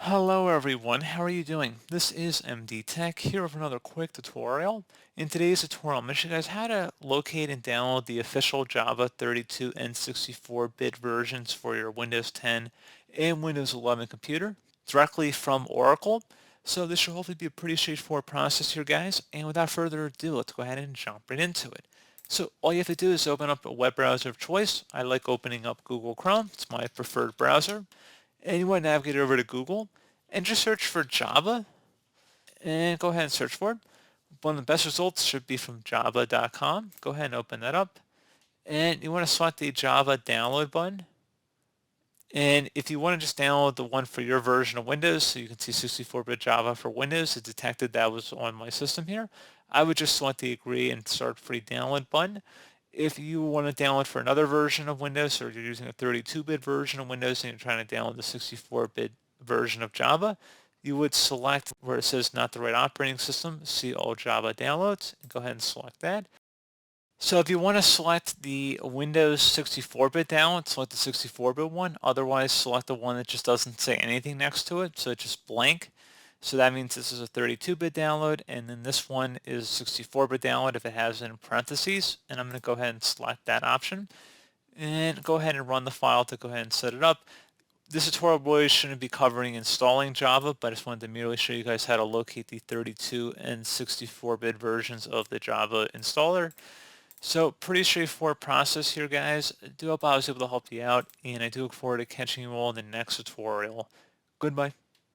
Hello everyone, how are you doing? This is MD Tech here with another quick tutorial. In today's tutorial, I'm going to show you guys how to locate and download the official Java 32 and 64-bit versions for your Windows 10 and Windows 11 computer directly from Oracle. So this should hopefully be a pretty straightforward process here, guys. And without further ado, let's go ahead and jump right into it. So all you have to do is open up a web browser of choice. I like opening up Google Chrome. It's my preferred browser. And you want to navigate over to Google and just search for Java and go ahead and search for it. One of the best results should be from java.com. Go ahead and open that up. And you want to select the Java download button. And if you want to just download the one for your version of Windows, so you can see 64-bit Java for Windows, it detected that was on my system here. I would just select the agree and start free download button. If you want to download for another version of Windows, or you're using a 32-bit version of Windows and you're trying to download the 64-bit version of Java, you would select where it says not the right operating system, see all Java downloads, and go ahead and select that. So if you want to select the Windows 64-bit download, select the 64-bit one. Otherwise, select the one that just doesn't say anything next to it, so it's just blank. So that means this is a 32-bit download, and then this one is 64-bit download if it has it in parentheses. And I'm going to go ahead and select that option, and go ahead and run the file to go ahead and set it up. This tutorial really shouldn't be covering installing Java, but I just wanted to merely show you guys how to locate the 32 and 64-bit versions of the Java installer. So pretty straightforward process here, guys. I do hope I was able to help you out, and I do look forward to catching you all in the next tutorial. Goodbye.